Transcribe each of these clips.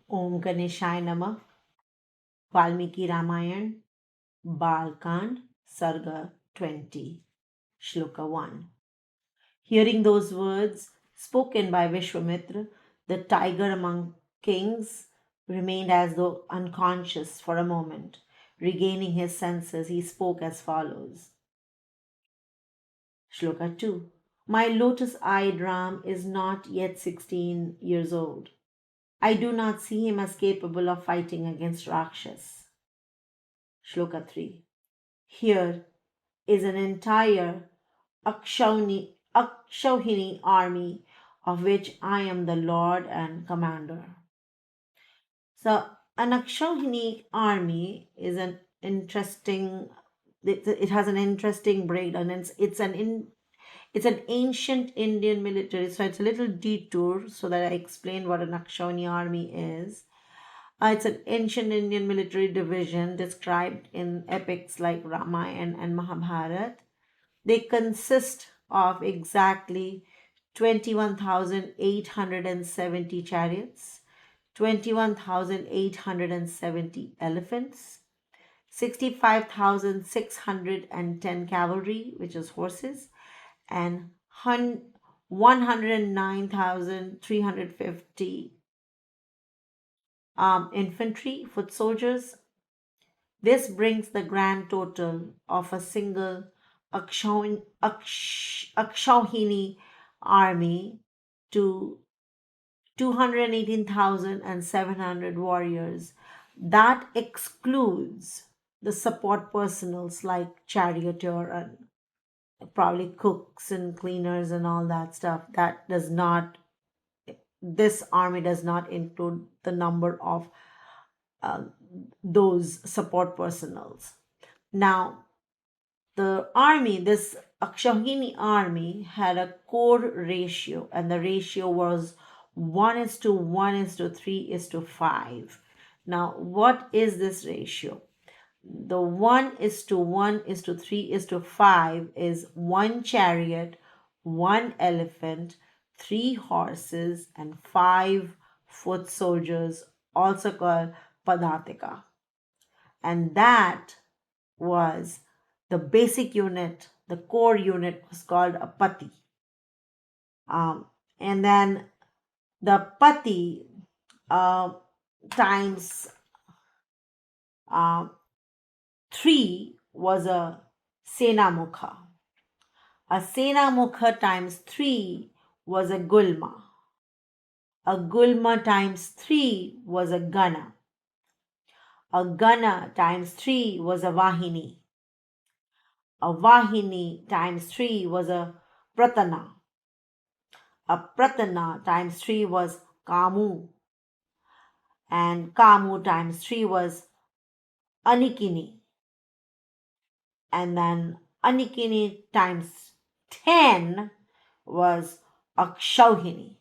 Om Ganeshaya Namah. Valmiki Ramayana, Balakanda, Sarga 20, Shloka 1. Hearing those words spoken by Vishwamitra, the tiger among kings remained as though unconscious for a moment. Regaining his senses, he spoke as follows. Shloka 2. My lotus-eyed Ram is not yet 16 years old. I do not see him as capable of fighting against Rakshas. Shloka 3. Here is an entire Akshauhini army of which I am the lord and commander. So, an Akshauhini army is an interesting. It has an interesting breakdown. It's an ancient Indian military. So it's a little detour so that I explain what an Akshauhini army is. It's an ancient Indian military division described in epics like Ramayana and Mahabharata. They consist of exactly 21,870 chariots, 21,870 elephants, 65,610 cavalry, which is horses, and 109,350 infantry, foot soldiers. This brings the grand total of a single Akshauhini army to 218,700 warriors. That excludes the support personals like charioteer and probably cooks and cleaners and all that stuff. This army does not include the number of uh, those support personals. Now, this Akshauhini army had a core ratio, and the ratio was 1 is to 1 is to 3 is to 5. Now, what is this ratio? The 1 is to 1 is to 3 is to 5 is 1 chariot, 1 elephant, 3 horses, and 5 foot soldiers, also called Padatika. And that was the basic unit, the core unit was called a pati. And then the pati times 3 was a senamukha. A senamukha times 3 was a gulma. A gulma times 3 was a gana. A gana times 3 was a vahini. A vahini times 3 was a pratana. A pratana times 3 was kamu. And kamu times 3 was anikini. And then anikini times 10 was akshauhini.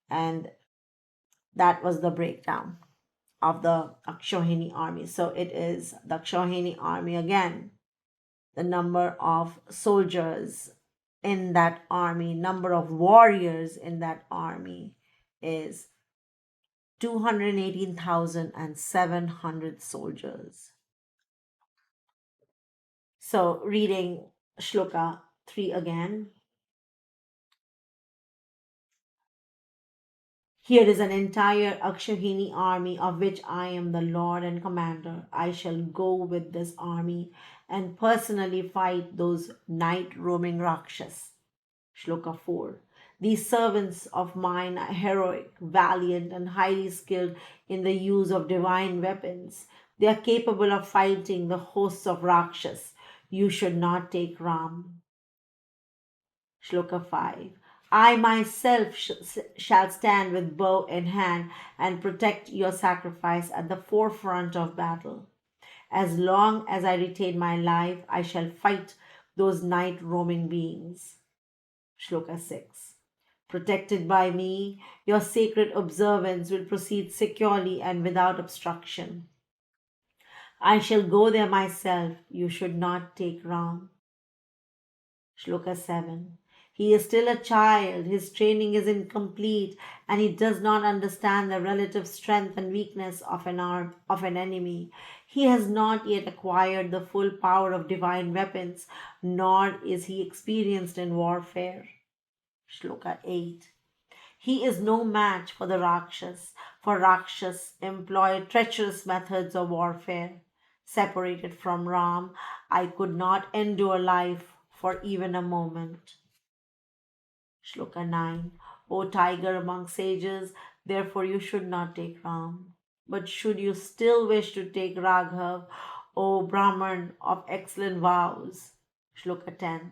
And that was the breakdown of the Akshauhini army. So it is the Akshauhini army again. The number of soldiers in that army, number of warriors in that army is 218,700 soldiers. So reading Shloka 3 again. Here is an entire Akshauhini army of which I am the lord and commander. I shall go with this army and personally fight those night roaming Rakshas. Shloka 4. These servants of mine are heroic, valiant, and highly skilled in the use of divine weapons. They are capable of fighting the hosts of Rakshas. You should not take Ram. Shloka 5. I myself shall stand with bow in hand and protect your sacrifice at the forefront of battle. As long as I retain my life, I shall fight those night roaming beings. Shloka 6. Protected by me, your sacred observance will proceed securely and without obstruction. I shall go there myself. You should not take Ram. Shloka 7. He is still a child, his training is incomplete, and he does not understand the relative strength and weakness of an enemy. He has not yet acquired the full power of divine weapons, nor is he experienced in warfare. Shloka 8. He is no match for the Rakshas, for Rakshas employ treacherous methods of warfare. Separated from Ram, I could not endure life for even a moment. Shloka 9. O tiger among sages, therefore you should not take Ram. But should you still wish to take Raghav, O Brahman of excellent vows, Shloka 10,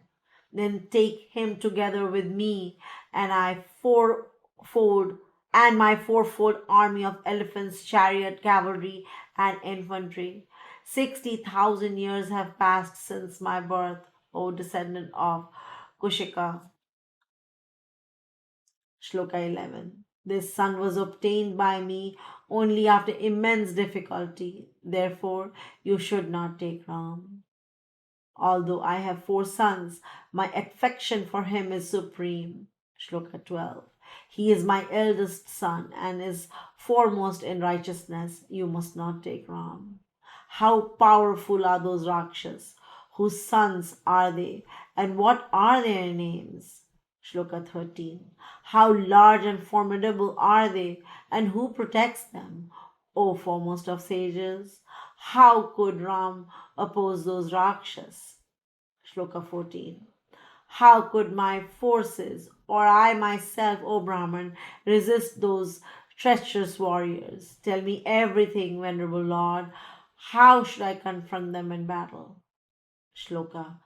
then take him together with me, and I fourfold and my fourfold army of elephants, chariot, cavalry, and infantry. 60,000 years have passed since my birth, O descendant of Kushika. Shloka 11. This son was obtained by me only after immense difficulty. Therefore, you should not take Ram. Although I have four sons, my affection for him is supreme. Shloka 12. He is my eldest son and is foremost in righteousness. You must not take Ram. How powerful are those Rakshas? Whose sons are they? And what are their names? Shloka 13. How large and formidable are they? And who protects them? O foremost of sages, how could Ram oppose those Rakshas? Shloka 14. How could my forces, or I myself, O Brahman, resist those treacherous warriors? Tell me everything, venerable Lord. How should I confront them in battle? Shloka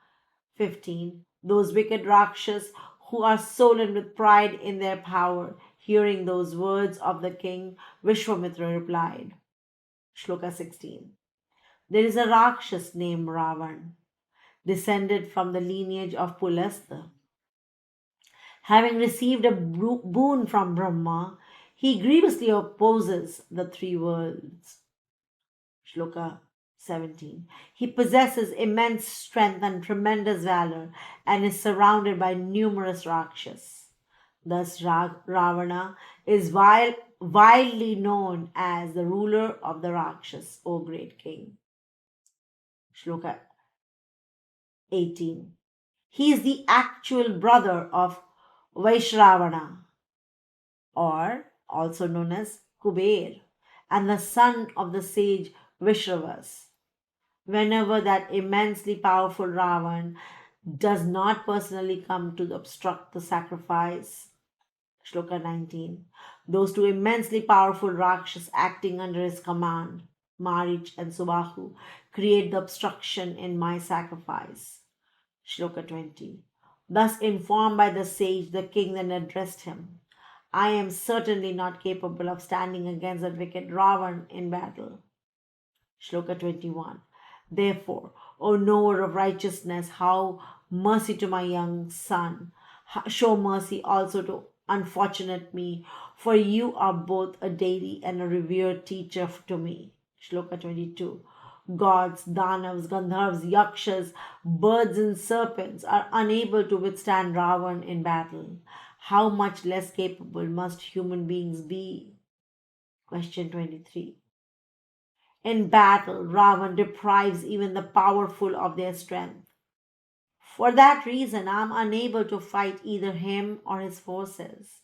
15. Those wicked Rakshas who are swollen with pride in their power. Hearing those words of the king, Vishwamitra replied. Shloka 16. There is a Rakshas named Ravan, descended from the lineage of Pulastha. Having received a boon from Brahma, he grievously opposes the three worlds. Shloka 17. He possesses immense strength and tremendous valor and is surrounded by numerous Rakshas. Thus, Ravana is widely known as the ruler of the Rakshas, O great king. Shloka 18. He is the actual brother of Vaishravana, or also known as Kuber, and the son of the sage Vishravas. Whenever that immensely powerful Ravan does not personally come to obstruct the sacrifice, Shloka 19, those two immensely powerful Rakshas acting under his command, Marich and Subahu, create the obstruction in my sacrifice. Shloka 20. Thus informed by the sage, the king then addressed him. I am certainly not capable of standing against that wicked Ravan in battle. Shloka 21. Therefore, O knower of righteousness, how mercy to my young son. Show mercy also to unfortunate me, for you are both a daily and a revered teacher to me. Shloka 22. Gods, Danavs, Gandharvas, Yakshas, birds, and serpents are unable to withstand Ravan in battle. How much less capable must human beings be? Question 23. In battle, Ravan deprives even the powerful of their strength. For that reason, I am unable to fight either him or his forces.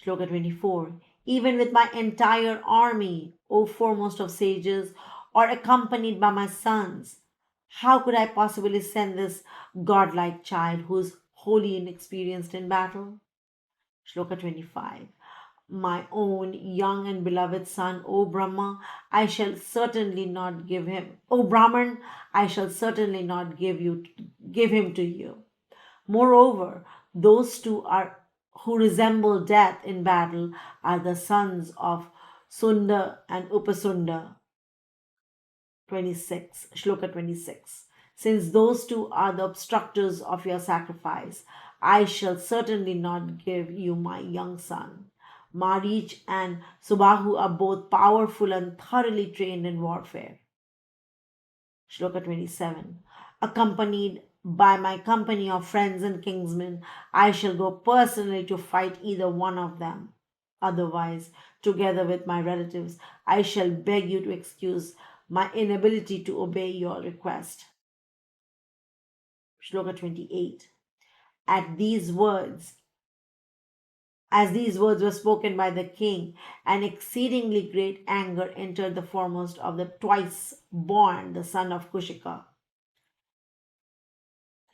Shloka 24. Even with my entire army, O foremost of sages, or accompanied by my sons, how could I possibly send this godlike child who is wholly inexperienced in battle? Shloka 25. My own young and beloved son, O Brahma, I shall certainly not give him. O Brahman, I shall certainly not give him to you. Moreover, those two are who resemble death in battle are the sons of Sunda and Upasunda. 26, Shloka 26. Since those two are the obstructors of your sacrifice, I shall certainly not give you my young son. Marich and Subahu are both powerful and thoroughly trained in warfare. Shloka 27. Accompanied by my company of friends and kinsmen, I shall go personally to fight either one of them. Otherwise, together with my relatives, I shall beg you to excuse my inability to obey your request. Shloka 28. At these words, as these words were spoken by the king, an exceedingly great anger entered the foremost of the twice born, the son of Kushika.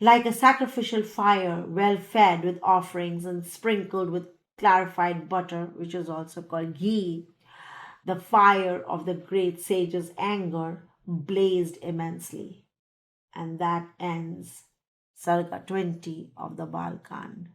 Like a sacrificial fire, well fed with offerings and sprinkled with clarified butter, which is also called ghee, the fire of the great sage's anger blazed immensely. And that ends Sarga 20 of the Balkand.